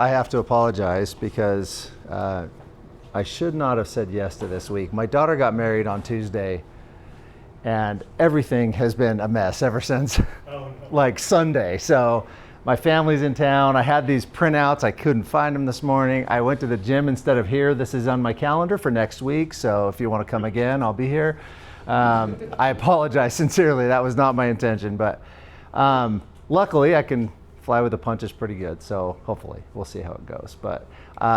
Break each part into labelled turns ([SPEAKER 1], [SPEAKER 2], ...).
[SPEAKER 1] I have to apologize because I should not have said yes to this week. My daughter got married on Tuesday, and everything has been a mess ever since like Sunday. So my family's in town. I had these printouts. I couldn't find them this morning. I went to the gym instead of here. This is on my calendar for next week. So if you want to come again, I'll be here. I apologize sincerely. That was not my intention, but luckily I can fly with the punches pretty good. So hopefully we'll see how it goes. But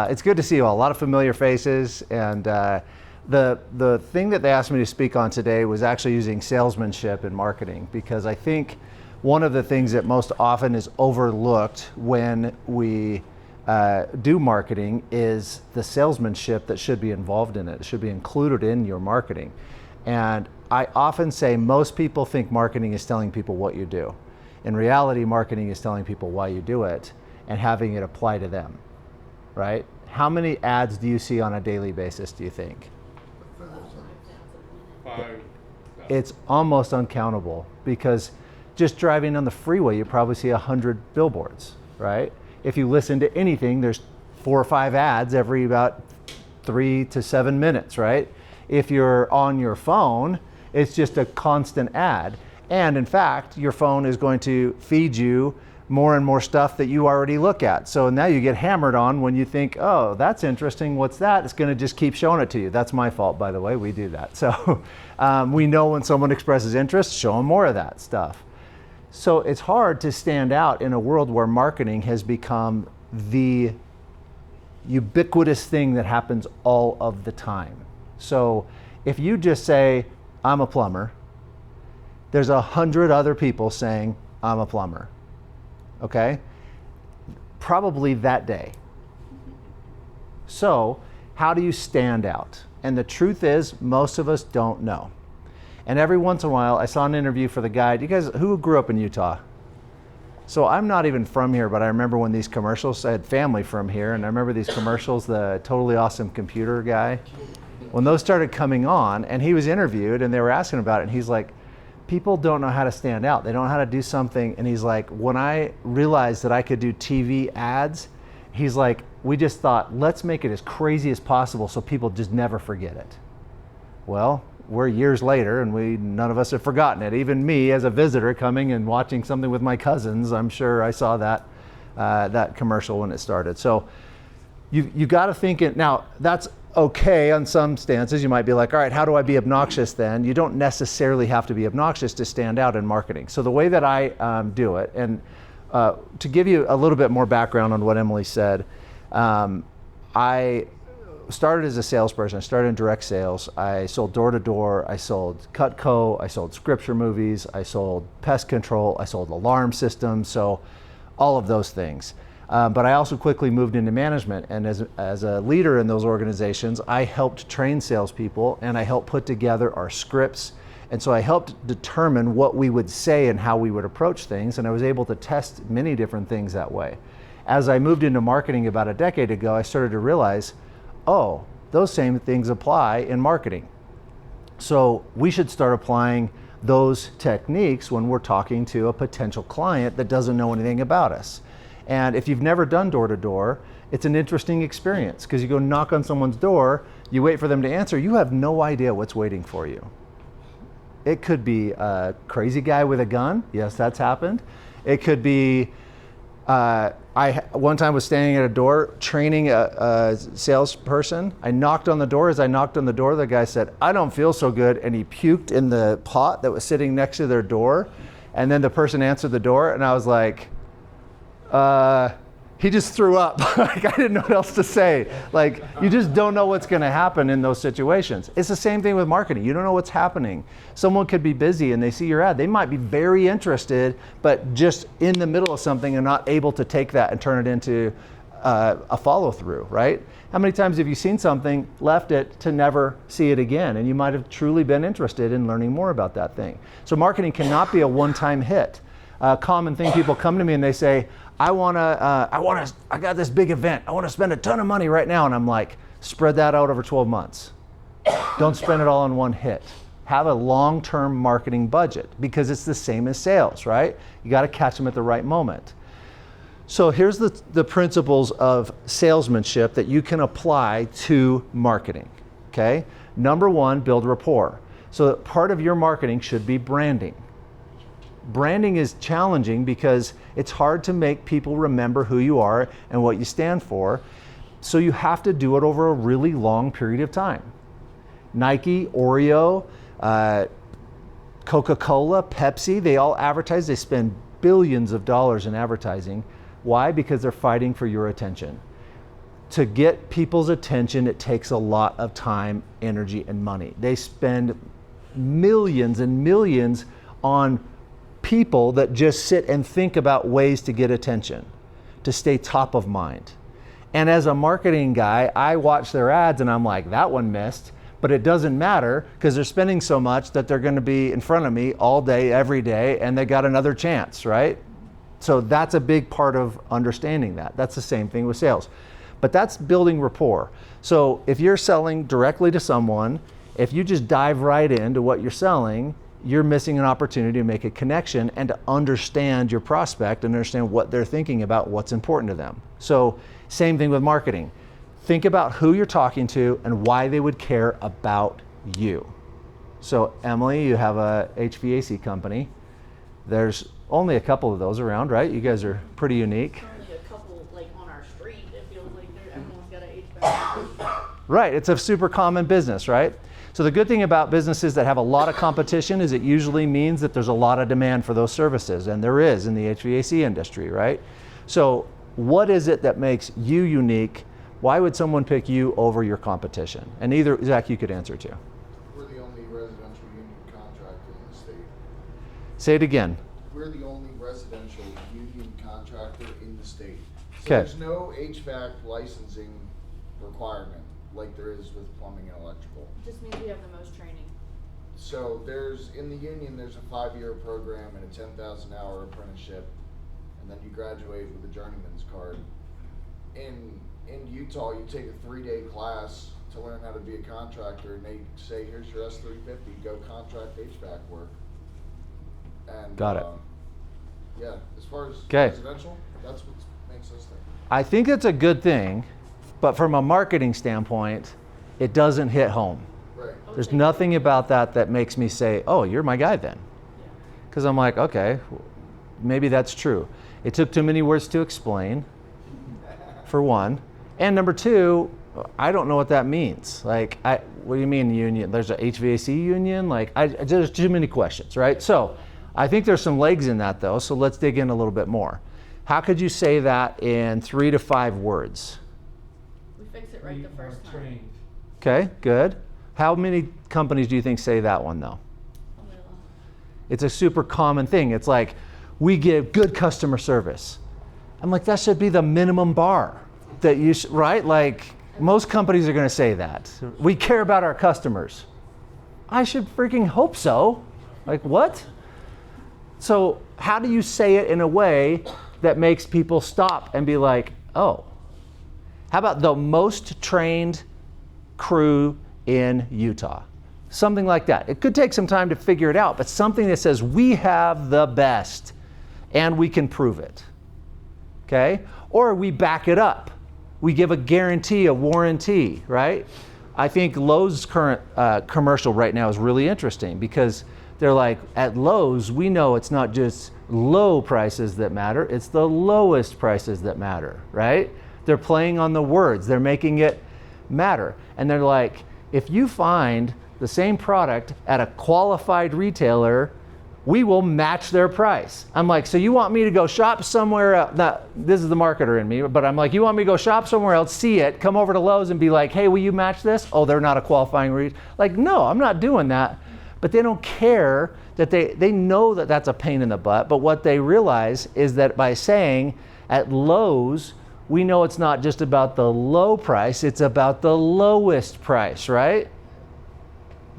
[SPEAKER 1] it's good to see you all. A lot of familiar faces. And the thing that they asked me to speak on today was actually using salesmanship in marketing, because I think one of the things that most often is overlooked when we do marketing is the salesmanship that should be involved in it. It should be included in your marketing. And I often say most people think marketing is telling people what you do. In reality, marketing is telling people why you do it and having it apply to them, right? How many ads do you see on a daily basis, do you think?
[SPEAKER 2] 5.
[SPEAKER 1] It's almost uncountable, because just driving on the freeway, you probably see 100 billboards, right? If you listen to anything, there's 4 or 5 ads every about 3 to 7 minutes, right? If you're on your phone, it's just a constant ad. And in fact, your phone is going to feed you more and more stuff that you already look at. So now you get hammered on when you think, oh, that's interesting, what's that? It's gonna just keep showing it to you. That's my fault, by the way, we do that. So we know when someone expresses interest, show them more of that stuff. So it's hard to stand out in a world where marketing has become the ubiquitous thing that happens all of the time. So if you just say, I'm a plumber, there's 100 other people saying, I'm a plumber, okay? Probably that day. So how do you stand out? And the truth is, most of us don't know. And every once in a while, I saw an interview for the guy. You guys, who grew up in Utah? So I'm not even from here, but I remember when these commercials, I had family from here, and I remember these commercials, the Totally Awesome Computer guy, when those started coming on, and he was interviewed, and they were asking about it, and he's like, people don't know how to stand out. They don't know how to do something. And he's like, when I realized that I could do TV ads, he's like, we just thought, let's make it as crazy as possible so people just never forget it. Well, we're years later, and none of us have forgotten it. Even me, as a visitor coming and watching something with my cousins, I'm sure I saw that commercial when it started. So you got to think it. Now, that's okay on some stances. You might be like, all right, how do I be obnoxious then? You don't necessarily have to be obnoxious to stand out in marketing. So the way that I do it, and to give you a little bit more background on what Emily said, I started as a salesperson. I started in direct sales. I sold door to door. I sold Cutco. I sold scripture movies. I sold pest control. I sold alarm systems. So all of those things. But I also quickly moved into management, and as a leader in those organizations, I helped train salespeople, and I helped put together our scripts. And so I helped determine what we would say and how we would approach things, and I was able to test many different things that way. As I moved into marketing about a decade ago, I started to realize, oh, those same things apply in marketing. So we should start applying those techniques when we're talking to a potential client that doesn't know anything about us. And if you've never done door-to-door, it's an interesting experience, because you go knock on someone's door, you wait for them to answer, you have no idea what's waiting for you. It could be a crazy guy with a gun. Yes, that's happened. It could be, I one time was standing at a door training a salesperson. I knocked on the door. As I knocked on the door, the guy said, I don't feel so good, and he puked in the pot that was sitting next to their door. And then the person answered the door, and I was like, he just threw up. Like, I didn't know what else to say. Like, you just don't know what's going to happen in those situations. It's the same thing with marketing. You don't know what's happening. Someone could be busy and they see your ad. They might be very interested, but just in the middle of something and not able to take that and turn it into a follow through, right? How many times have you seen something, left it to never see it again? And you might have truly been interested in learning more about that thing. So marketing cannot be a one-time hit. A common thing, people come to me and they say, I got this big event. I want to spend a ton of money right now. And I'm like, spread that out over 12 months. Don't spend it all on one hit. Have a long-term marketing budget, because it's the same as sales, right? You got to catch them at the right moment. So here's the principles of salesmanship that you can apply to marketing, okay? Number one, build rapport. So part of your marketing should be branding. Branding is challenging because it's hard to make people remember who you are and what you stand for. So you have to do it over a really long period of time. Nike, Oreo, Coca-Cola, Pepsi, they all advertise. They spend billions of dollars in advertising. Why? Because they're fighting for your attention. To get people's attention, it takes a lot of time, energy, and money. They spend millions and millions on people that just sit and think about ways to get attention, to stay top of mind. And as a marketing guy, I watch their ads and I'm like, that one missed. But it doesn't matter because they're spending so much that they're going to be in front of me all day, every day, and they got another chance, right? So that's a big part of understanding that. That's the same thing with sales. But that's building rapport. So if you're selling directly to someone, if you just dive right into what you're selling, you're missing an opportunity to make a connection and to understand your prospect and understand what they're thinking about, what's important to them. So same thing with marketing. Think about who you're talking to and why they would care about you. So Emily, you have a HVAC company. There's only a couple of those around, right? You guys are pretty unique.
[SPEAKER 2] Only a couple like on our street. It feels like everyone's got an HVAC.
[SPEAKER 1] Right, it's a super common business, right? So the good thing about businesses that have a lot of competition is it usually means that there's a lot of demand for those services, and there is in the HVAC industry, right? So what is it that makes you unique? Why would someone pick you over your competition? And either, Zach, you could answer too.
[SPEAKER 3] We're the only residential union contractor in the state.
[SPEAKER 1] Say it again.
[SPEAKER 3] We're the only residential union contractor in the state. So
[SPEAKER 1] Okay.
[SPEAKER 3] there's no HVAC licensing requirement like there is with plumbing and electrical.
[SPEAKER 2] Just means we have the most training.
[SPEAKER 3] So in the union, there's a 5-year program and a 10,000 hour apprenticeship, and then you graduate with a journeyman's card. In Utah, you take a 3-day class to learn how to be a contractor, and they say, here's your S350, go contract HVAC work. And
[SPEAKER 1] Got it.
[SPEAKER 3] Yeah, as far as
[SPEAKER 1] Okay.
[SPEAKER 3] residential, that's what makes us think.
[SPEAKER 1] I think it's a good thing, but from a marketing standpoint, it doesn't hit home.
[SPEAKER 3] Right.
[SPEAKER 1] There's nothing about that makes me say, oh, you're my guy then. Because I'm like, okay, maybe that's true. It took too many words to explain, for one. And number two, I don't know what that means. Like, what do you mean union? There's a HVAC union? Like, there's too many questions, right? So I think there's some legs in that though, so let's dig in a little bit more. How could you say that in 3 to 5 words?
[SPEAKER 2] We fix it right the first time.
[SPEAKER 1] Okay, good. How many companies do you think say that one though? It's a super common thing. It's like, we give good customer service. I'm like, that should be the minimum bar that you should, right? Like, most companies are gonna say that. We care about our customers. I should freaking hope so. Like, what? So how do you say it in a way that makes people stop and be like, oh? How about the most trained crew in Utah? Something like that. It could take some time to figure it out, but something that says we have the best and we can prove it, okay? Or we back it up. We give a guarantee, a warranty, right? I think Lowe's current commercial right now is really interesting because they're like, at Lowe's, we know it's not just low prices that matter, it's the lowest prices that matter, right? They're playing on the words, they're making it matter. And they're like, if you find the same product at a qualified retailer, we will match their price. I'm like, so you want me to go shop somewhere else? This is the marketer in me, but I'm like, you want me to go shop somewhere else, see it, come over to Lowe's and be like, hey, will you match this? Oh, they're not a qualifying retailer. Like, no, I'm not doing that. But they don't care that they know that that's a pain in the butt, but what they realize is that by saying at Lowe's, we know it's not just about the low price, it's about the lowest price, right?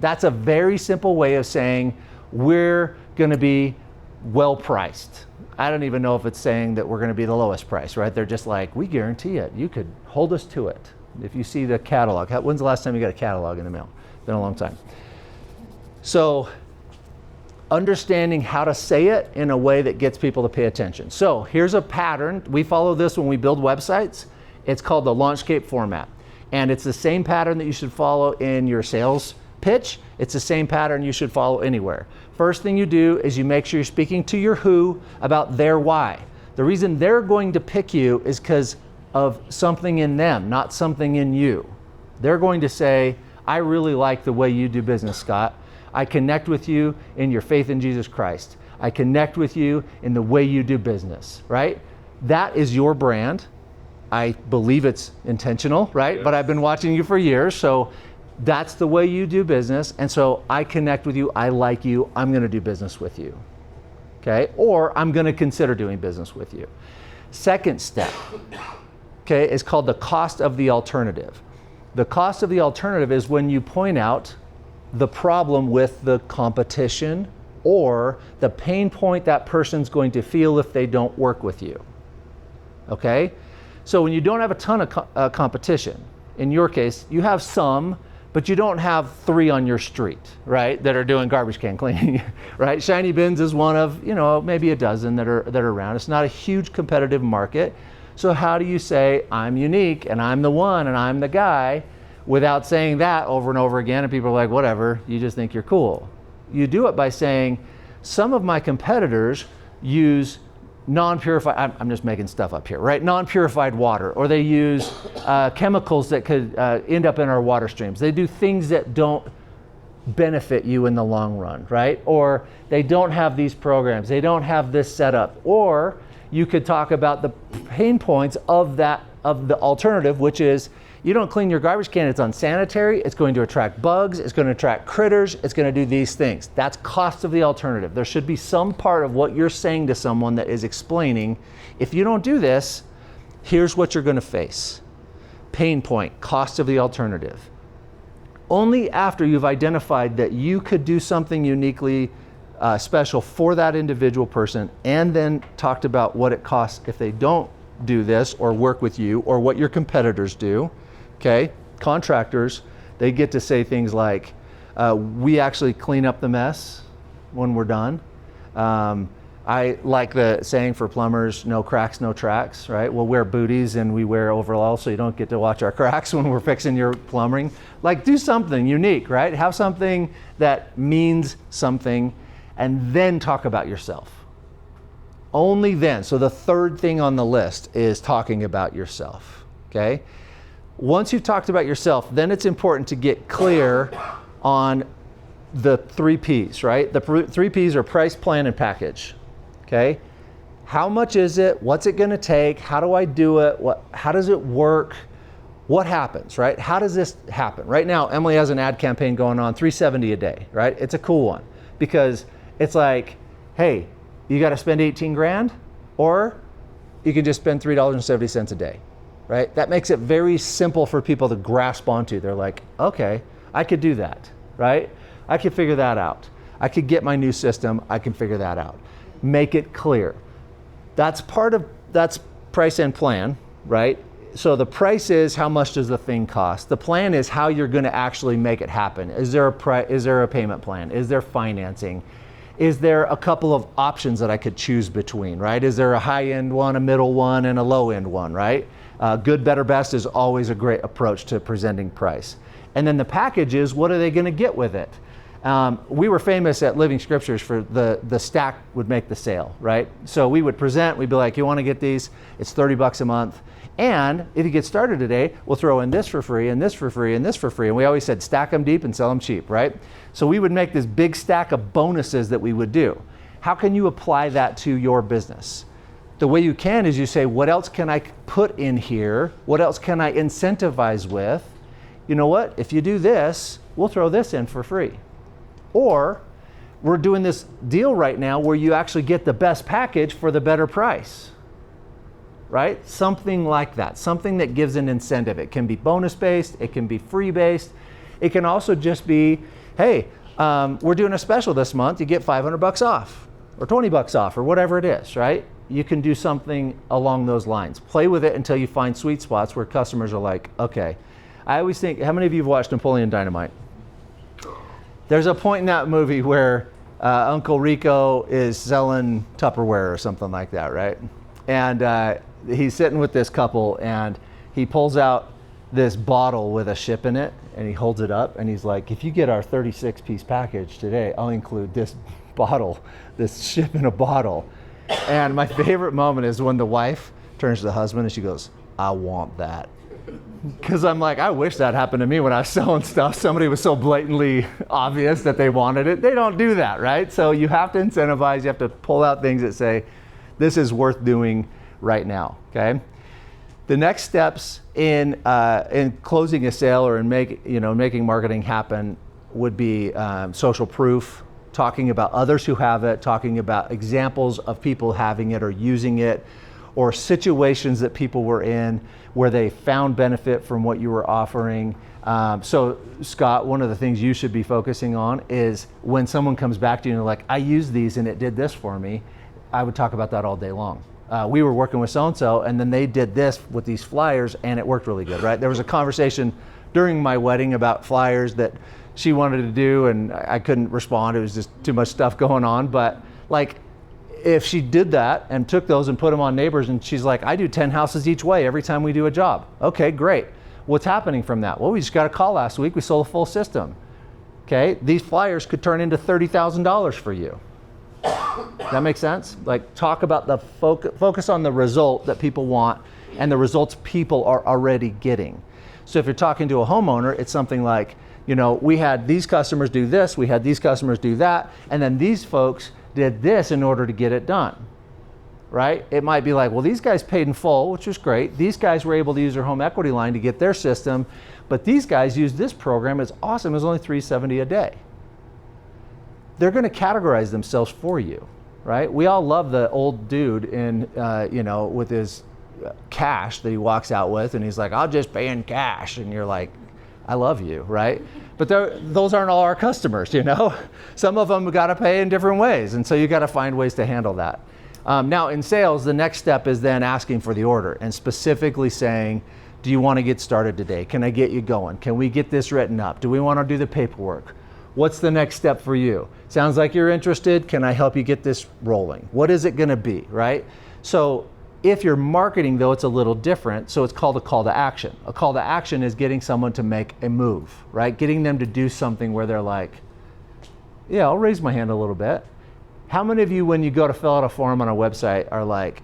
[SPEAKER 1] That's a very simple way of saying we're gonna be well priced. I don't even know if it's saying that we're gonna be the lowest price, right? They're just like, we guarantee it. You could hold us to it. If you see the catalog, when's the last time you got a catalog in the mail? Been a long time. So understanding how to say it in a way that gets people to pay attention. So here's a pattern. We follow this when we build websites. It's called the Launchscape format. And it's the same pattern that you should follow in your sales pitch. It's the same pattern you should follow anywhere. First thing you do is you make sure you're speaking to your who about their why. The reason they're going to pick you is because of something in them, not something in you. They're going to say, I really like the way you do business, Scott. I connect with you in your faith in Jesus Christ. I connect with you in the way you do business, right? That is your brand. I believe it's intentional, right? Yes. But I've been watching you for years, so that's the way you do business. And so I connect with you, I like you, I'm gonna do business with you, okay? Or I'm gonna consider doing business with you. Second step, okay, is called the cost of the alternative. The cost of the alternative is when you point out the problem with the competition or the pain point that person's going to feel if they don't work with you, okay? So when you don't have a ton of competition, in your case, you have some, but you don't have 3 on your street, right, that are doing garbage can cleaning, right? Shiny Bins is one of, maybe a dozen that are around. It's not a huge competitive market. So how do you say, I'm unique and I'm the one and I'm the guy, without saying that over and over again and people are like, whatever, you just think you're cool. You do it by saying, some of my competitors use non-purified, I'm just making stuff up here, right? Non-purified water, or they use chemicals that could end up in our water streams. They do things that don't benefit you in the long run, right? Or they don't have these programs, they don't have this setup. Or you could talk about the pain points of the alternative, which is, you don't clean your garbage can, it's unsanitary, it's going to attract bugs, it's going to attract critters, it's going to do these things. That's cost of the alternative. There should be some part of what you're saying to someone that is explaining, if you don't do this, here's what you're going to face. Pain point, cost of the alternative. Only after you've identified that you could do something uniquely special for that individual person, and then talked about what it costs if they don't do this or work with you, or what your competitors do. Okay, contractors, they get to say things like, we actually clean up the mess when we're done. I like the saying for plumbers, no cracks, no tracks, right? We'll wear booties and we wear overalls so you don't get to watch our cracks when we're fixing your plumbing. Like, do something unique, right? Have something that means something, and then talk about yourself. Only then. So the third thing on the list is talking about yourself, okay? Once you've talked about yourself, then it's important to get clear on the 3 Ps, right? The 3 Ps are price, plan, and package, okay? How much is it? What's it gonna take? How do I do it? How does it work? What happens, right? How does this happen? Right now, Emily has an ad campaign going on, $370 a day, right? It's a cool one because it's like, hey, you gotta spend 18 grand, or you can just spend $3.70 a day. Right? That makes it very simple for people to grasp onto. They're like, okay, I could do that, right? I could figure that out. I could get my new system, I can figure that out. Make it clear. That's price and plan, right? So the price is, how much does the thing cost? The plan is how you're gonna actually make it happen. Is there a payment plan? Is there financing? Is there a couple of options that I could choose between, right? Is there a high-end one, a middle one, and a low-end one, right? Good, better, best is always a great approach to presenting price. And then the package is, what are they going to get with it? We were famous at Living Scriptures for the stack would make the sale, right? So we would present, we'd be like, you want to get these? It's $30 a month. And if you get started today, we'll throw in this for free, and this for free, and this for free. And we always said, stack them deep and sell them cheap, right? So we would make this big stack of bonuses that we would do. How can you apply that to your business? The way you can is you say, what else can I put in here? What else can I incentivize with? You know what? If you do this, we'll throw this in for free. Or we're doing this deal right now where you actually get the best package for the better price, right? Something like that, something that gives an incentive. It can be bonus-based, it can be free-based. It can also just be, hey, we're doing a special this month, you get $500 off or $20 off or whatever it is, right? You can do something along those lines. Play with it until you find sweet spots where customers are like, okay. I always think, how many of you have watched Napoleon Dynamite? There's a point in that movie where Uncle Rico is selling Tupperware or something like that, right? And he's sitting with this couple, and he pulls out this bottle with a ship in it, and he holds it up, and he's like, if you get our 36-piece package today, I'll include this bottle, this ship in a bottle. And my favorite moment is when the wife turns to the husband and she goes, I want that. Because I'm like, I wish that happened to me when I was selling stuff. Somebody was so blatantly obvious that they wanted it. They don't do that, right? So you have to incentivize. You have to pull out things that say, this is worth doing right now, okay? The next steps in closing a sale or in making marketing happen would be social proof, talking about others who have it, talking about examples of people having it or using it, or situations that people were in where they found benefit from what you were offering. So Scott, one of the things you should be focusing on is when someone comes back to you and they're like, I used these and it did this for me, I would talk about that all day long. We were working with so-and-so and then they did this with these flyers and it worked really good, right? There was a conversation during my wedding about flyers that she wanted to do and I couldn't respond. It was just too much stuff going on. But like, if she did that and took those and put them on neighbors and she's like, I do 10 houses each way every time we do a job. Okay, great. What's happening from that? Well, we just got a call last week. We sold a full system. Okay, these flyers could turn into $30,000 for you. That makes sense? Like talk about the focus on the result that people want and the results people are already getting. So if you're talking to a homeowner, it's something like, we had these customers do this, we had these customers do that, and then these folks did this in order to get it done, right? It might be like, well, these guys paid in full, which was great. These guys were able to use their home equity line to get their system, but these guys used this program. It's awesome. It was only $370 a day. They're going to categorize themselves for you, right? We all love the old dude in, with his cash that he walks out with, and he's like, I'll just pay in cash. And you're like, I love you, right? But those aren't all our customers, Some of them got to pay in different ways, and so you got to find ways to handle that. Now in sales, the next step is then asking for the order and specifically saying, do you want to get started today? Can I get you going? Can we get this written up? Do we want to do the paperwork? What's the next step for you? Sounds like you're interested. Can I help you get this rolling? What is it going to be, right? So if you're marketing, though, it's a little different. So it's called a call to action. A call to action is getting someone to make a move, right? Getting them to do something where they're like, yeah, I'll raise my hand a little bit. How many of you, when you go to fill out a form on a website, are like,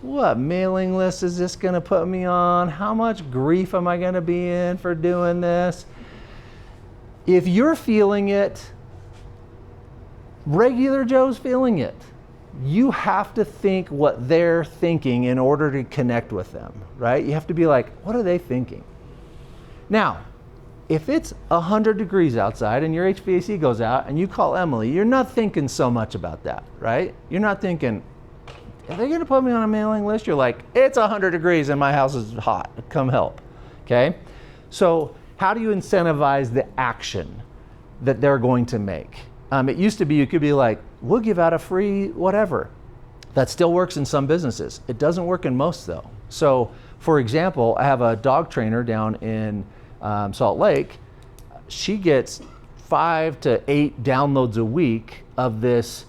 [SPEAKER 1] what mailing list is this going to put me on? How much grief am I going to be in for doing this? If you're feeling it, regular Joe's feeling it. You have to think what they're thinking in order to connect with them, right? You have to be like, what are they thinking? Now, if it's 100 degrees outside and your HVAC goes out and you call Emily, you're not thinking so much about that, right? You're not thinking, are they gonna put me on a mailing list? You're like, it's 100 degrees and my house is hot, come help, okay? So how do you incentivize the action that they're going to make? It used to be, you could be like, we'll give out a free whatever. That still works in some businesses. It doesn't work in most though. So for example, I have a dog trainer down in Salt Lake. She gets 5 to 8 downloads a week of this,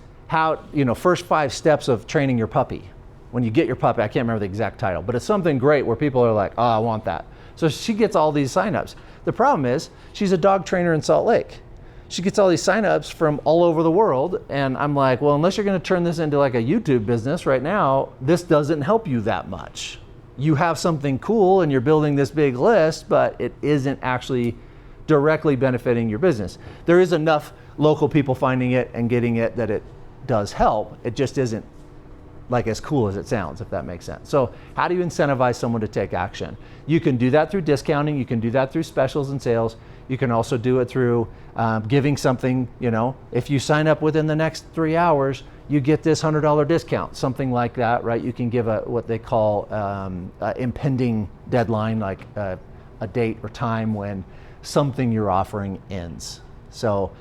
[SPEAKER 1] first 5 steps of training your puppy. When you get your puppy, I can't remember the exact title, but it's something great where people are like, oh, I want that. So she gets all these signups. The problem is she's a dog trainer in Salt Lake. She gets all these signups from all over the world. And I'm like, well, unless you're going to turn this into like a YouTube business right now, this doesn't help you that much. You have something cool and you're building this big list, but it isn't actually directly benefiting your business. There is enough local people finding it and getting it that it does help. It just isn't like as cool as it sounds, if that makes sense. So how do you incentivize someone to take action? You can do that through discounting. You can do that through specials and sales. You can also do it through giving something, if you sign up within the next 3 hours, you get this $100 discount, something like that, right? You can give what they call impending deadline, like a date or time when something you're offering ends. So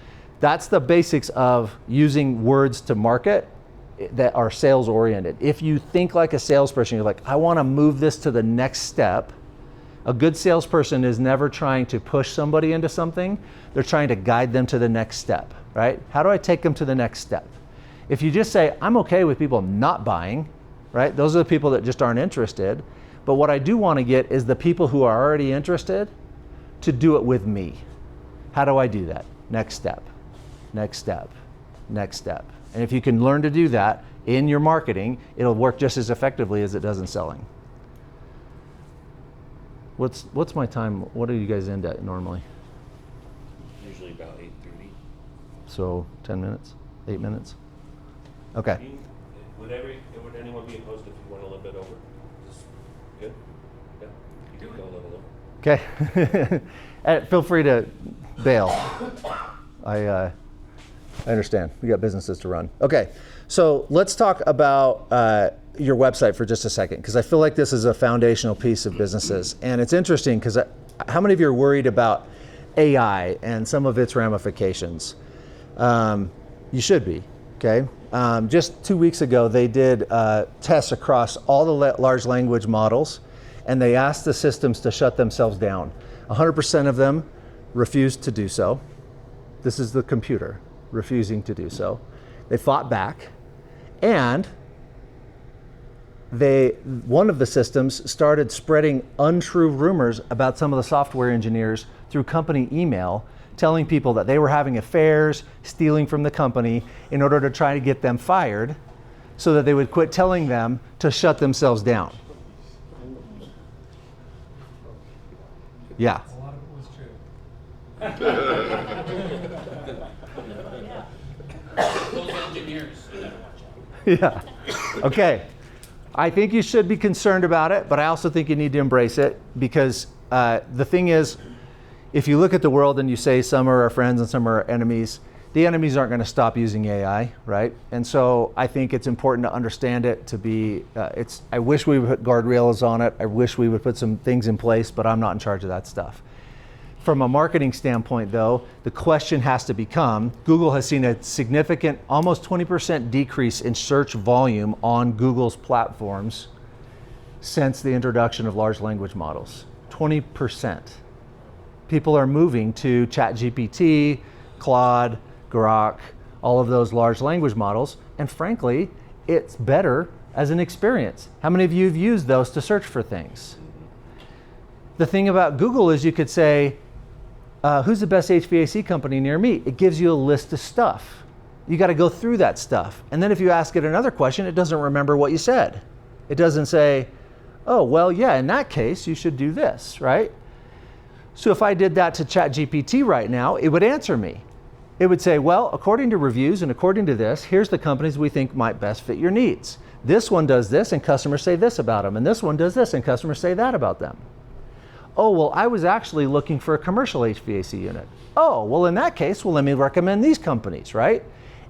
[SPEAKER 1] that's the basics of using words to market that are sales oriented. If you think like a salesperson, you're like, I want to move this to the next step, A good salesperson is never trying to push somebody into something. They're trying to guide them to the next step, right? How do I take them to the next step? If you just say, I'm okay with people not buying, right? Those are the people that just aren't interested. But what I do want to get is the people who are already interested to do it with me. How do I do that? Next step, next step, next step. And if you can learn to do that in your marketing, it'll work just as effectively as it does in selling. What's my time? What do you guys end at normally?
[SPEAKER 4] Usually about 8:30.
[SPEAKER 1] So 10 minutes, 8 minutes? Okay.
[SPEAKER 4] Would anyone be opposed if you went a little bit over? Just good? Yeah. You can go a little over.
[SPEAKER 1] Okay. Feel free to bail. I understand. We got businesses to run. Okay. So let's talk about your website for just a second, because I feel like this is a foundational piece of businesses. And it's interesting because how many of you are worried about AI and some of its ramifications? You should be, okay? Just 2 weeks ago, they did tests across all the large language models, and they asked the systems to shut themselves down. 100% of them refused to do so. This is the computer refusing to do so. They fought back, and one of the systems started spreading untrue rumors about some of the software engineers through company email, telling people that they were having affairs, stealing from the company in order to try to get them fired so that they would quit telling them to shut themselves down. Yeah.
[SPEAKER 5] A lot of it was true.
[SPEAKER 2] Those engineers.
[SPEAKER 1] Yeah. Okay. I think you should be concerned about it, but I also think you need to embrace it, because the thing is, if you look at the world and you say some are our friends and some are our enemies, the enemies aren't going to stop using AI, right? And so I think it's important to understand it, to be, I wish we would put guardrails on it. I wish we would put some things in place, but I'm not in charge of that stuff. From a marketing standpoint, though, the question has to become, Google has seen a significant, almost 20% decrease in search volume on Google's platforms since the introduction of large language models. 20%. People are moving to ChatGPT, Claude, Grok, all of those large language models, and frankly, it's better as an experience. How many of you have used those to search for things? The thing about Google is you could say, who's the best HVAC company near me? It gives you a list of stuff. You got to go through that stuff. And then if you ask it another question, it doesn't remember what you said. It doesn't say, oh, well, yeah, in that case, you should do this, right? So if I did that to ChatGPT right now, it would answer me. It would say, well, according to reviews and according to this, here's the companies we think might best fit your needs. This one does this and customers say this about them. And this one does this and customers say that about them. Oh, well, I was actually looking for a commercial HVAC unit. Oh, well, in that case, well, let me recommend these companies, right?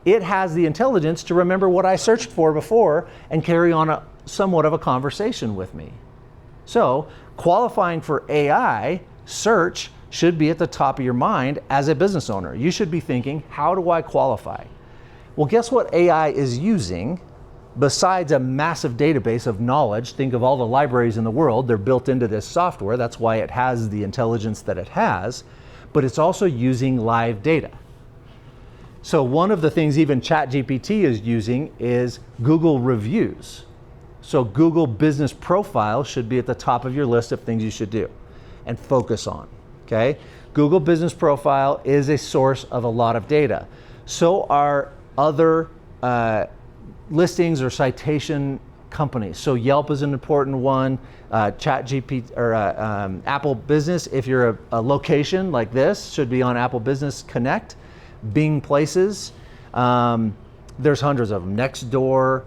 [SPEAKER 1] It has the intelligence to remember what I searched for before and carry on somewhat of a conversation with me. So qualifying for AI search should be at the top of your mind as a business owner. You should be thinking, how do I qualify? Well, guess what AI is using? Besides a massive database of knowledge, think of all the libraries in the world, they're built into this software. That's why it has the intelligence that it has, but it's also using live data. So one of the things even ChatGPT is using is Google reviews. So Google Business Profile should be at the top of your list of things you should do and focus on, okay? Google Business Profile is a source of a lot of data. So are other listings or citation companies. So Yelp is an important one. ChatGPT or Apple Business, if you're a location like this, should be on Apple Business Connect. Bing Places, there's hundreds of them. Nextdoor,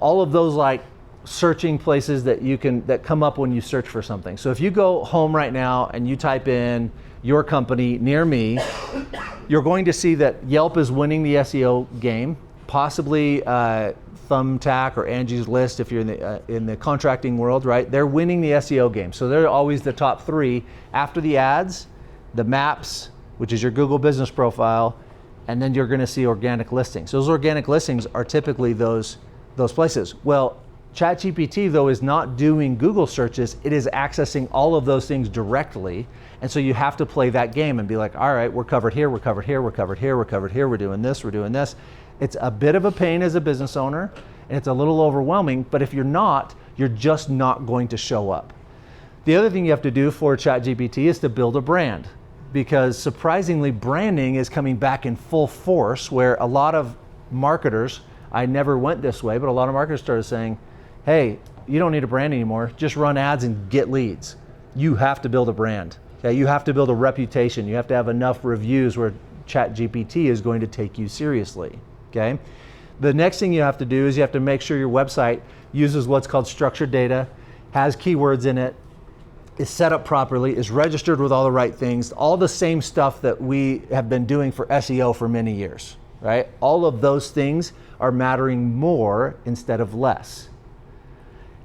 [SPEAKER 1] all of those like searching places that come up when you search for something. So if you go home right now and you type in your company near me, you're going to see that Yelp is winning the SEO game. Possibly Thumbtack or Angie's List if you're in the contracting world, right? They're winning the SEO game. So they're always the top three after the ads, the maps, which is your Google Business Profile, and then you're going to see organic listings. Those organic listings are typically those places. Well, ChatGPT, though, is not doing Google searches. It is accessing all of those things directly. And so you have to play that game and be like, all right, we're covered here, we're covered here, we're covered here, we're covered here, we're doing this, we're doing this. It's a bit of a pain as a business owner, and it's a little overwhelming, but if you're not, you're just not going to show up. The other thing you have to do for ChatGPT is to build a brand, because surprisingly, branding is coming back in full force, where a lot of marketers, I never went this way, but a lot of marketers started saying, hey, you don't need a brand anymore, just run ads and get leads. You have to build a brand. Okay? You have to build a reputation. You have to have enough reviews where ChatGPT is going to take you seriously. Okay? The next thing you have to do is you have to make sure your website uses what's called structured data, has keywords in it, is set up properly, is registered with all the right things, all the same stuff that we have been doing for SEO for many years, right? All of those things are mattering more instead of less.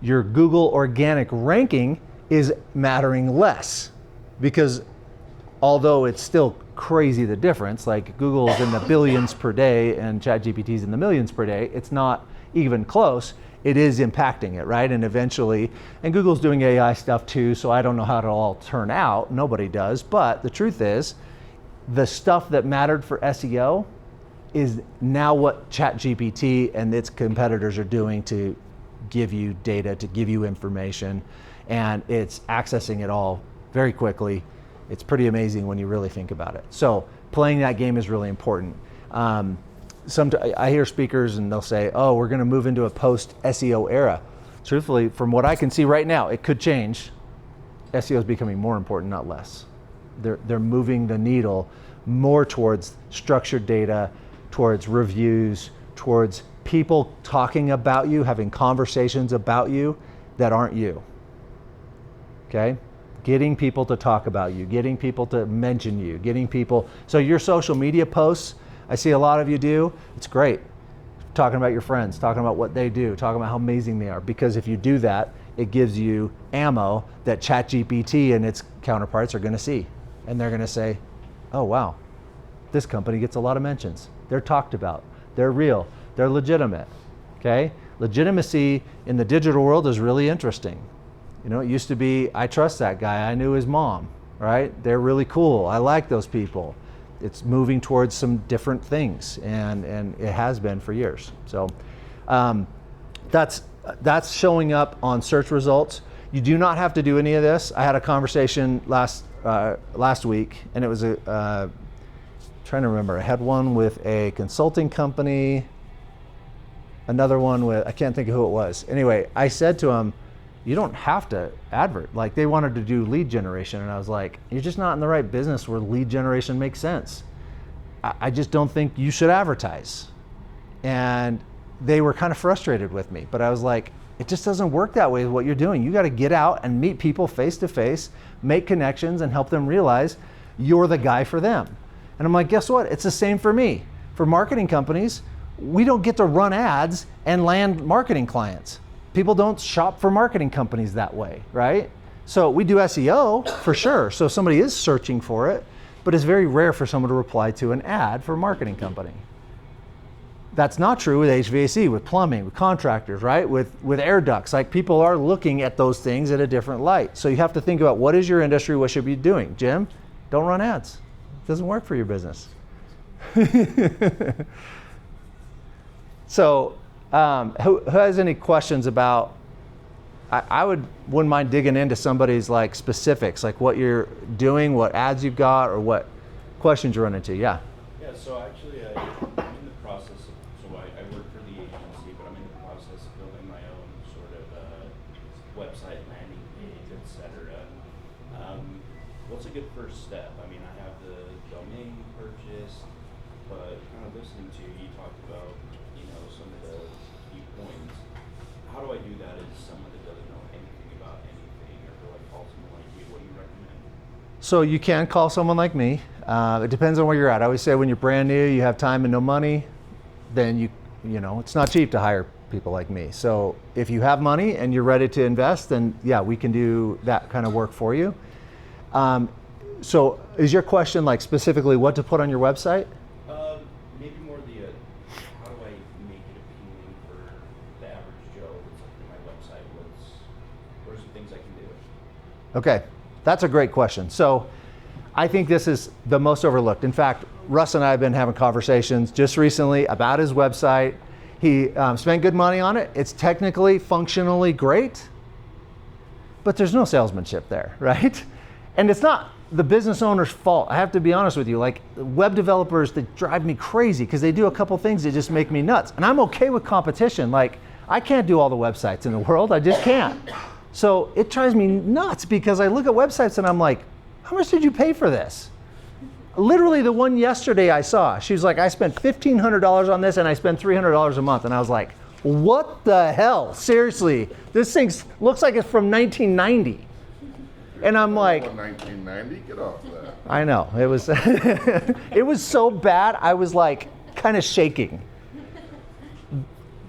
[SPEAKER 1] Your Google organic ranking is mattering less, because although it's still crazy the difference, like Google is in the billions per day and ChatGPT is in the millions per day, it's not even close. It is impacting it, right? And eventually, and Google's doing AI stuff too, so I don't know how it'll all turn out. Nobody does. But the truth is, the stuff that mattered for SEO is now what ChatGPT and its competitors are doing to give you data, to give you information, and it's accessing it all very quickly. It's pretty amazing when you really think about it. So playing that game is really important. I hear speakers and they'll say, oh, we're going to move into a post-SEO era. Truthfully, from what I can see right now, it could change. SEO is becoming more important, not less. They're moving the needle more towards structured data, towards reviews, towards people talking about you, having conversations about you that aren't you. Okay? Getting people to talk about you, getting people to mention you, getting people. So your social media posts, I see a lot of you do, it's great. Talking about your friends, talking about what they do, talking about how amazing they are. Because if you do that, it gives you ammo that ChatGPT and its counterparts are gonna see. And they're gonna say, oh wow, this company gets a lot of mentions. They're talked about, they're real, they're legitimate, okay? Legitimacy in the digital world is really interesting. You know, it used to be, I trust that guy, I knew his mom, right? They're really cool, I like those people. It's moving towards some different things, and it has been for years. So that's showing up on search results. You do not have to do any of this. I had a conversation last week, and it was trying to remember. I had one with a consulting company, another one with, I can't think of who it was. Anyway, I said to him, you don't have to advert. Like, they wanted to do lead generation, and I was like, you're just not in the right business where lead generation makes sense. I just don't think you should advertise. And they were kind of frustrated with me, but I was like, it just doesn't work that way with what you're doing. You got to get out and meet people face to face, make connections, and help them realize you're the guy for them. And I'm like, guess what? It's the same for me. For marketing companies, we don't get to run ads and land marketing clients. People don't shop for marketing companies that way, right? So we do SEO for sure. So somebody is searching for it, but it's very rare for someone to reply to an ad for a marketing company. That's not true with HVAC, with plumbing, with contractors, right? With air ducts. Like, people are looking at those things in a different light. So you have to think about, what is your industry? What should you be doing? Jim, don't run ads. It doesn't work for your business. So, who has any questions about, I wouldn't mind digging into somebody's like specifics, like what you're doing, what ads you've got, or what questions you're running into. Yeah.
[SPEAKER 6] Yeah, so actually I'm in the process of, so I work for the agency, but I'm in the process of building my own sort of website, landing page, etc. What's a good first step? I mean, I have the domain purchased, but kind of listening to you talked about, you know, some of the key points. How do I do that as someone that doesn't know anything about anything, or do I call someone like you? What do you recommend?
[SPEAKER 1] So you can call someone like me. It depends on where you're at. I always say, when you're brand new, you have time and no money, then you know, it's not cheap to hire people like me. So if you have money and you're ready to invest, then yeah, we can do that kind of work for you. So is your question like specifically what to put on your website?
[SPEAKER 6] Maybe more the how do I make it appealing for the average Joe that's looking at my what are some things I can do?
[SPEAKER 1] Okay, that's a great question. So I think this is the most overlooked. In fact, Russ and I have been having conversations just recently about his website. He spent good money on it. It's technically, functionally great, but there's no salesmanship there, right? And it's not the business owner's fault. I have to be honest with you. Like, web developers, they drive me crazy because they do a couple things that just make me nuts. And I'm okay with competition. Like, I can't do all the websites in the world. I just can't. So it drives me nuts because I look at websites and I'm like, how much did you pay for this? Literally the one yesterday I saw, she was like, I spent $1,500 on this and I spend $300 a month. And I was like, what the hell? Seriously, this thing looks like it's from 1990. And I'm like,
[SPEAKER 7] 1990, get off that.
[SPEAKER 1] I know, it was, it was so bad, I was like kind of shaking.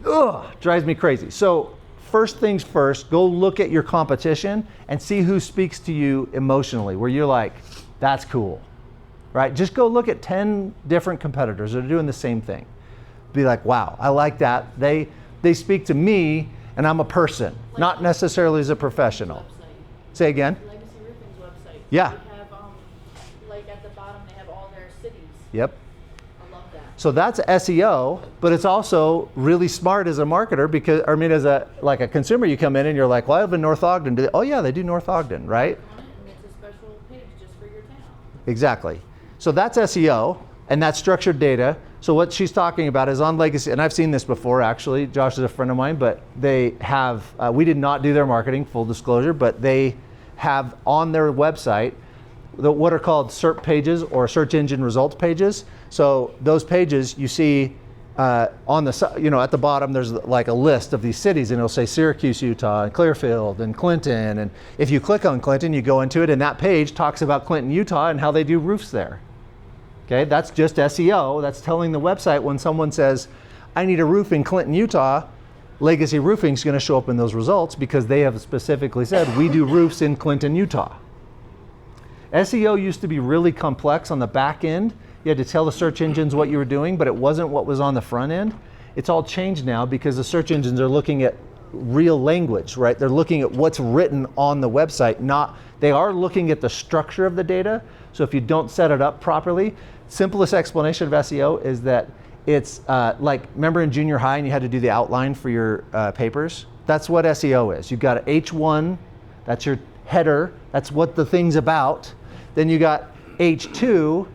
[SPEAKER 1] Ugh, drives me crazy. So first things first, go look at your competition and see who speaks to you emotionally, where you're like, that's cool, right? Just go look at 10 different competitors that are doing the same thing. Be like, wow, I like that. They speak to me and I'm a person, not necessarily as a professional.
[SPEAKER 2] Website.
[SPEAKER 1] Say again?
[SPEAKER 2] Legacy Roofing's website.
[SPEAKER 1] Yeah.
[SPEAKER 2] They have, like at the bottom, they have all their cities.
[SPEAKER 1] Yep.
[SPEAKER 2] I love that.
[SPEAKER 1] So that's SEO, but it's also really smart as a marketer because, I mean, as a consumer, you come in and you're like, well, I live in North Ogden. Oh yeah, they do North Ogden, right?
[SPEAKER 2] On it, and it's a special page just for your town.
[SPEAKER 1] Exactly. So that's SEO, and that's structured data. So what she's talking about is on Legacy, and I've seen this before actually. Josh is a friend of mine, but they have, we did not do their marketing, full disclosure, but they have on their website what are called SERP pages or search engine results pages. So those pages you see on the, at the bottom there's like a list of these cities, and it'll say Syracuse, Utah, and Clearfield, and Clinton. And if you click on Clinton, you go into it, and that page talks about Clinton, Utah, and how they do roofs there. Okay, that's just SEO. That's telling the website when someone says, I need a roof in Clinton, Utah, Legacy Roofing is going to show up in those results because they have specifically said, we do roofs in Clinton, Utah. SEO used to be really complex on the back end. You had to tell the search engines what you were doing, but it wasn't what was on the front end. It's all changed now because the search engines are looking at real language, right? They're looking at what's written on the website, they are looking at the structure of the data. So if you don't set it up properly, simplest explanation of SEO is that it's like, remember in junior high and you had to do the outline for your papers? That's what SEO is. You've got H1, that's your header, that's what the thing's about. Then you got H2,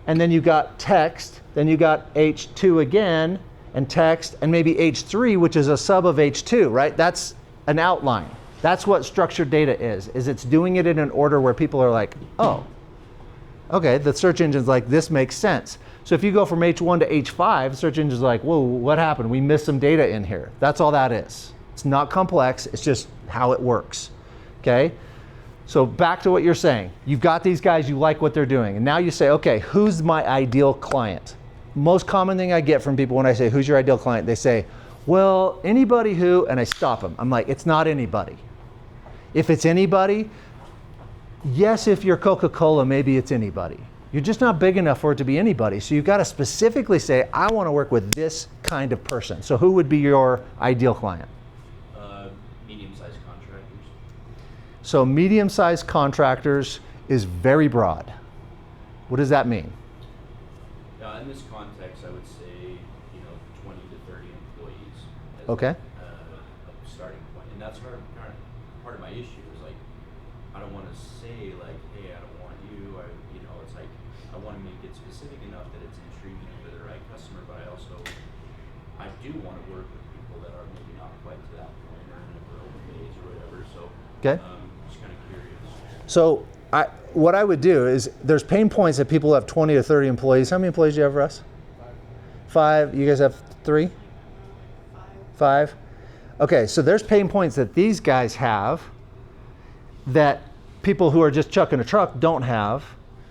[SPEAKER 1] and then you got text, then you got H2 again, and text, and maybe H3, which is a sub of H2, right? That's an outline. That's what structured data is it's doing it in an order where people are like, oh, okay, the search engine's like, this makes sense. So if you go from H1 to H5, search engine's like, whoa, what happened? We missed some data in here. That's all that is. It's not complex, it's just how it works, okay? So back to what you're saying. You've got these guys, you like what they're doing, and now you say, okay, who's my ideal client? Most common thing I get from people when I say, who's your ideal client? They say, well, anybody who, and I stop them. I'm like, it's not anybody. If it's anybody, yes, if you're Coca-Cola, maybe it's anybody. You're just not big enough for it to be anybody. So you've got to specifically say, I want to work with this kind of person. So who would be your ideal client?
[SPEAKER 6] Medium-sized contractors.
[SPEAKER 1] So medium-sized contractors is very broad. What does that mean?
[SPEAKER 6] In this context, I would say, 20 to 30 employees as
[SPEAKER 1] Okay.
[SPEAKER 6] a starting point. And that's part of my issue is like, I don't want to say like, hey, I don't want you. It's like, I want to make it specific enough that it's intriguing to the right customer, but I do want to work with people that are maybe not quite to that point or in a growth phase or whatever. So,
[SPEAKER 1] Okay.
[SPEAKER 6] Just kind of curious.
[SPEAKER 1] So what I would do is there's pain points that people have 20 to 30 employees. How many employees do you have, Russ? 5. You guys have 3? 5. Okay, so there's pain points that these guys have that people who are just chucking a truck don't have.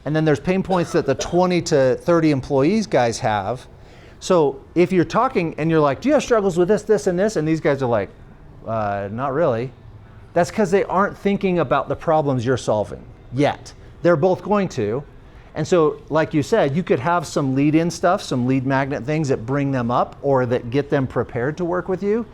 [SPEAKER 1] And then there's pain points that the 20 to 30 employees guys have. So if you're talking and you're like, do you have struggles with this, this, and this? And these guys are like, not really. That's because they aren't thinking about the problems you're solving yet. They're both going to. And so, like you said, you could have some lead-in stuff, some lead magnet things that bring them up or that get them prepared to work with you.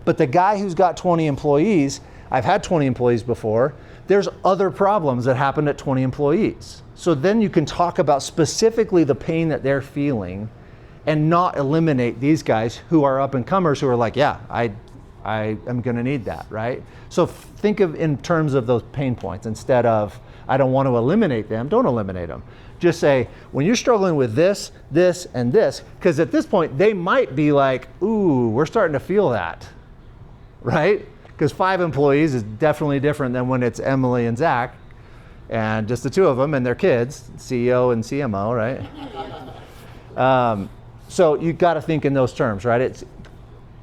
[SPEAKER 1] But the guy who's got 20 employees, I've had 20 employees before. There's other problems that happen at 20 employees. So then you can talk about specifically the pain that they're feeling and not eliminate these guys who are up and comers who are like, yeah, I am going to need that, right? So think of in terms of those pain points instead of, I don't want to eliminate them, don't eliminate them. Just say, when you're struggling with this, this, and this, because at this point they might be like, ooh, we're starting to feel that, right? Because 5 employees is definitely different than when it's Emily and Zach and just the 2 of them and their kids, CEO and CMO, right? So you've got to think in those terms, right? It's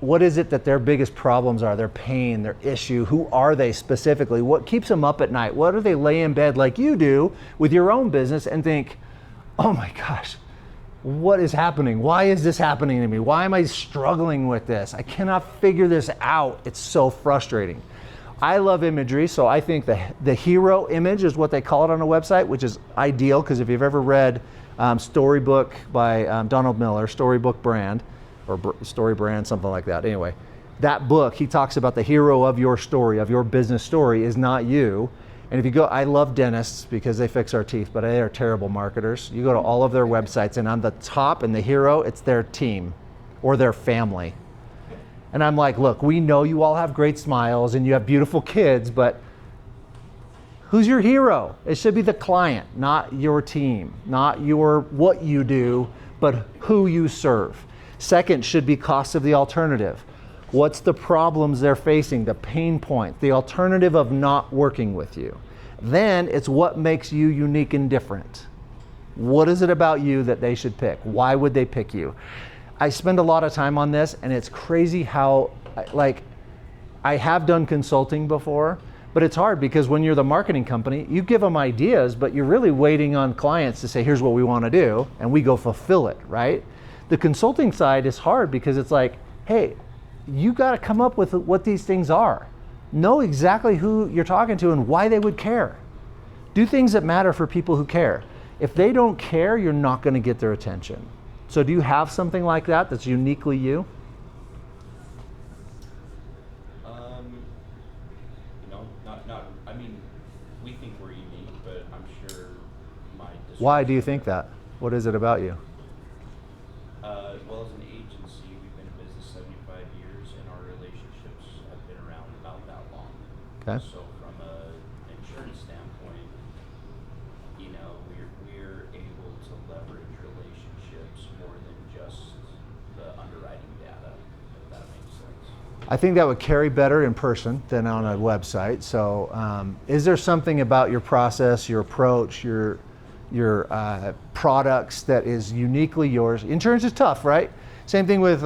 [SPEAKER 1] what is it that their biggest problems are, their pain, their issue, who are they specifically? What keeps them up at night? What do they lay in bed like you do with your own business and think, oh my gosh, what is happening? Why is this happening to me? Why am I struggling with this? I cannot figure this out. It's so frustrating. I love imagery, so I think the hero image is what they call it on a website, which is ideal because if you've ever read Storybook by Donald Miller, Storybook Brand, or Story Brand, something like that. Anyway, that book, he talks about the hero of your story, of your business story is not you. And if you go, I love dentists because they fix our teeth, but they are terrible marketers. You go to all of their websites and on the top and the hero, it's their team or their family. And I'm like, look, we know you all have great smiles and you have beautiful kids, but who's your hero? It should be the client, not your team, not what you do, but who you serve. Second should be cost of the alternative. What's the problems they're facing, the pain point, the alternative of not working with you. Then it's what makes you unique and different. What is it about you that they should pick? Why would they pick you? I spend a lot of time on this and it's crazy how, like, I have done consulting before, but it's hard because when you're the marketing company, you give them ideas, but you're really waiting on clients to say, here's what we want to do, and we go fulfill it, right? The consulting side is hard because it's like, hey, you got to come up with what these things are. Know exactly who you're talking to and why they would care. Do things that matter for people who care. If they don't care, you're not going to get their attention. So do you have something like that that's uniquely you?
[SPEAKER 6] I mean, we think we're unique, but I'm sure
[SPEAKER 1] Why do you think that? What is it about you?
[SPEAKER 6] Well, as an agency, we've been in business 75 years, and our relationships have been around about that long.
[SPEAKER 1] Okay.
[SPEAKER 6] So from an insurance standpoint, we're able to leverage relationships more than just the underwriting data, if that makes sense.
[SPEAKER 1] I think that would carry better in person than on a website. So is there something about your process, your approach, your products that is uniquely yours? Insurance is tough, right? Same thing with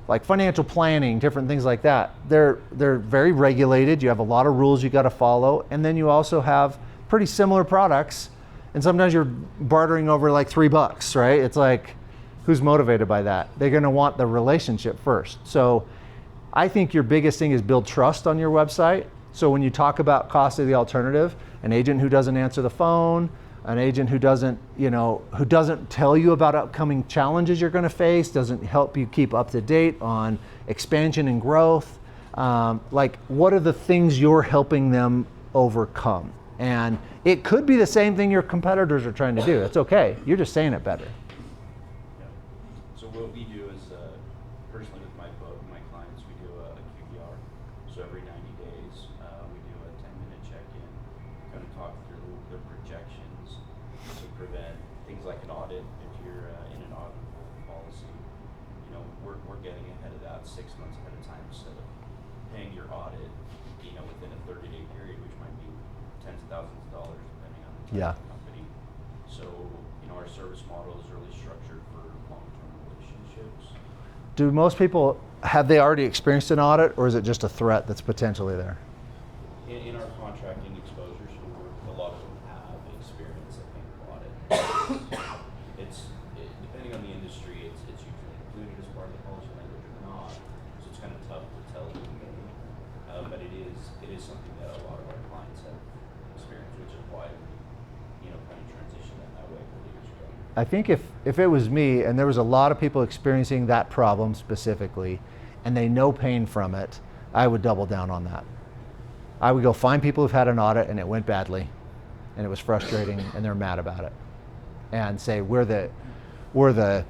[SPEAKER 1] like financial planning, different things like that. They're very regulated. You have a lot of rules you got to follow, and then you also have pretty similar products, and sometimes you're bartering over like $3, right? It's like, who's motivated by that? They're going to want the relationship first. So I think your biggest thing is build trust on your website. So when you talk about cost of the alternative, an agent who doesn't answer the phone, an agent who doesn't tell you about upcoming challenges you're going to face, doesn't help you keep up to date on expansion and growth. Like, what are the things you're helping them overcome? And it could be the same thing your competitors are trying to do. It's okay. You're just saying it better.
[SPEAKER 6] Yeah. So what we do is, personally with my clients, we do a QBR. So every 90 days, we do a 10-minute check-in, kind of talk through the projections to prevent things like an audit. If you're in an audit policy, we're getting ahead of that 6 months ahead of time instead of paying your audit, within a 30-day period, which might be tens of thousands of dollars depending on the type of company. So, our service model is really structured for long-term relationships.
[SPEAKER 1] Do most people, have they already experienced an audit, or is it just a threat that's potentially there?
[SPEAKER 6] In our contracting exposures, a lot of them have experience, I think, audit. Depending on the industry, it's usually included as part of the policy language or not. So it's kind of tough to tell who but it is something that a lot of our clients have experienced, which is why we, kind of transitioned in that way 4 years ago.
[SPEAKER 1] I think if it was me and there was a lot of people experiencing that problem specifically and they know pain from it, I would double down on that. I would go find people who've had an audit and it went badly, and it was frustrating, and they're mad about it, and say we're the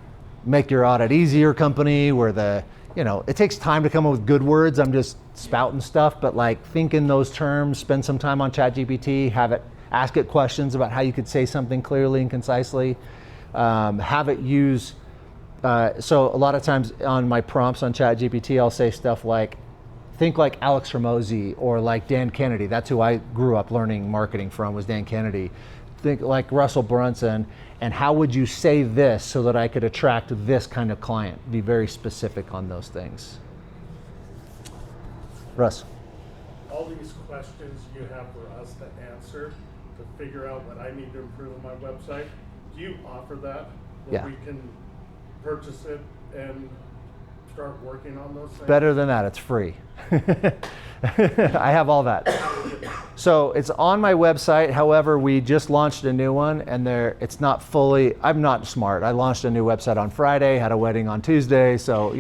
[SPEAKER 1] make your audit easier company. We're the, it takes time to come up with good words. I'm just spouting stuff, but like think in those terms. Spend some time on ChatGPT. Ask it questions about how you could say something clearly and concisely. Have it use. So a lot of times on my prompts on ChatGPT, I'll say stuff like, think like Alex Hormozy or like Dan Kennedy. That's who I grew up learning marketing from, was Dan Kennedy. Think like Russell Brunson, and how would you say this so that I could attract this kind of client? Be very specific on those things. Russ.
[SPEAKER 8] All these questions you have for us to answer to figure out what I need to improve on my website, do you offer that? Where
[SPEAKER 1] Yeah.
[SPEAKER 8] we can purchase it and start working on those things?
[SPEAKER 1] Better than that, it's free. I have all that. So it's on my website. However, we just launched a new one, and it's not fully, I'm not smart. I launched a new website on Friday, had a wedding on Tuesday, so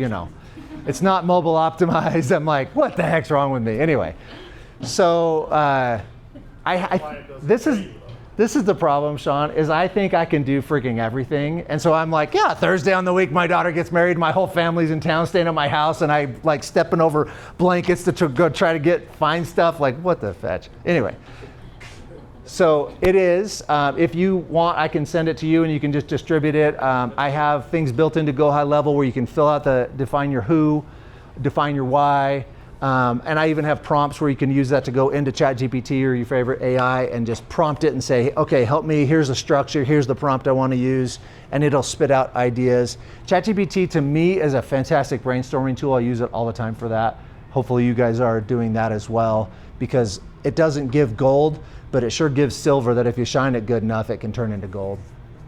[SPEAKER 1] it's not mobile optimized. I'm like, what the heck's wrong with me? Anyway, so this is the problem, Sean, is I think I can do freaking everything. And so I'm like, yeah, Thursday on the week, my daughter gets married, my whole family's in town staying at my house, and I like stepping over blankets to go try to find stuff. Like, what the fetch? Anyway, so it is. If you want, I can send it to you and you can just distribute it. I have things built into Go High Level where you can fill out define your who, define your why. And I even have prompts where you can use that to go into ChatGPT or your favorite AI and just prompt it and say, okay, help me, here's the structure, here's the prompt I want to use, and it'll spit out ideas. ChatGPT to me is a fantastic brainstorming tool. I use it all the time for that. Hopefully you guys are doing that as well, because it doesn't give gold, but it sure gives silver that if you shine it good enough, it can turn into gold.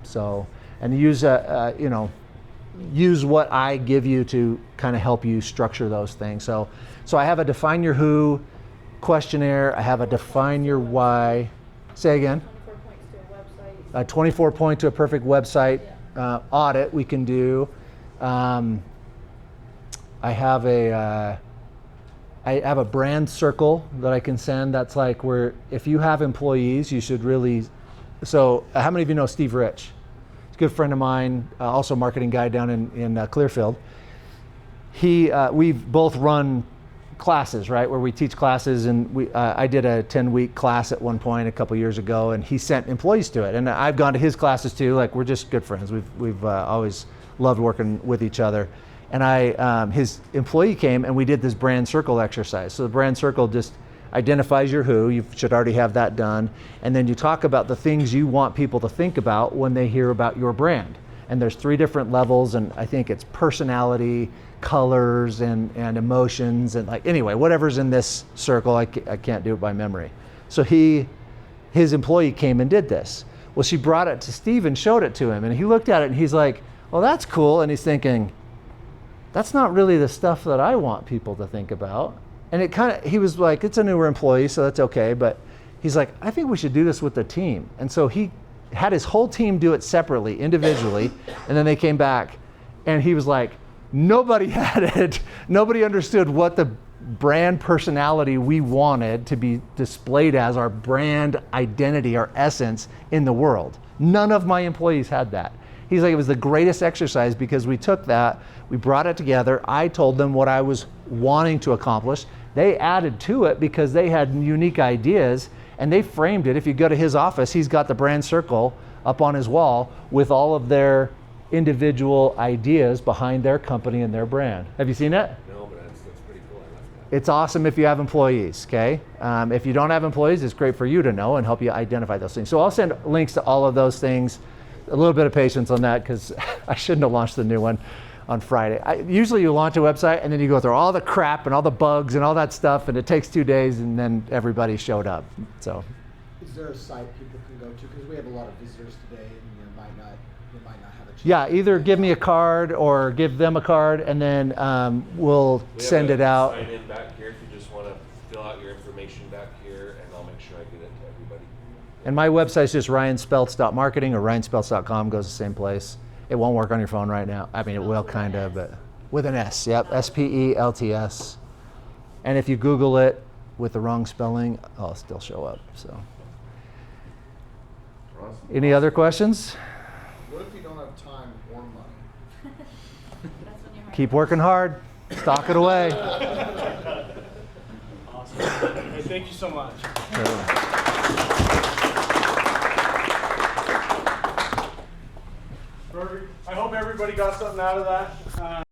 [SPEAKER 1] So, and use what I give you to kind of help you structure those things. So I have a define your who questionnaire. I have a define your why. Say again.
[SPEAKER 2] 24 points to a website.
[SPEAKER 1] A 24 point to a perfect website audit we can do. I have a brand circle that I can send. That's like where if you have employees, you should really. So how many of you know Steve Rich? He's a good friend of mine, also a marketing guy down in Clearfield. We've both run classes, right, where we teach classes, and I did a 10-week class at one point a couple years ago, and he sent employees to it, and I've gone to his classes too. Like, we're just good friends. We've always loved working with each other. And his employee came and we did this brand circle exercise. So the brand circle just identifies your who. You should already have that done, and then you talk about the things you want people to think about when they hear about your brand. And there's 3 different levels, and I think it's personality, colors, and emotions, and like, anyway, whatever's in this circle, I can't do it by memory. So his employee came and did this. Well, she brought it to Steve and showed it to him, and he looked at it and he's like, well, that's cool. And he's thinking, that's not really the stuff that I want people to think about. And he was like, it's a newer employee, so that's okay. But he's like, I think we should do this with the team. And so he had his whole team do it separately, individually, and then they came back, and he was like, nobody had it. Nobody understood what the brand personality we wanted to be displayed as, our brand identity, our essence in the world. None of my employees had that. He's like, it was the greatest exercise because we took that, we brought it together. I told them what I was wanting to accomplish. They added to it because they had unique ideas, and they framed it. If you go to his office, he's got the brand circle up on his wall with all of their individual ideas behind their company and their brand. Have you seen it?
[SPEAKER 4] No, but that's pretty cool. I like that.
[SPEAKER 1] It's awesome if you have employees, okay? If you don't have employees, it's great for you to know and help you identify those things. So I'll send links to all of those things. A little bit of patience on that because I shouldn't have launched the new one on Friday. Usually you launch a website and then you go through all the crap and all the bugs and all that stuff, and it takes 2 days, and then everybody showed up. So,
[SPEAKER 9] is there a site people can go to? Because we have a lot of visitors today, and you might not have a chance.
[SPEAKER 1] yeah, either give me a card or give them a card, and then we'll send it out.
[SPEAKER 4] Sign in back here if you just want to fill out your information back here, and I'll make sure I get it to everybody.
[SPEAKER 1] And my website's just ryanspelts.marketing, or ryanspelts.com, goes the same place. It won't work on your phone right now. I mean, it will kind of, but with an S. Yep, Spelts. And if you Google it, with the wrong spelling, I'll still show up. So, any other questions?
[SPEAKER 3] What if you don't have time or money?
[SPEAKER 2] That's when you're
[SPEAKER 1] Keep working hard. Stock it away.
[SPEAKER 8] Awesome. Hey, thank you so much. Perfect. I hope everybody got something out of that.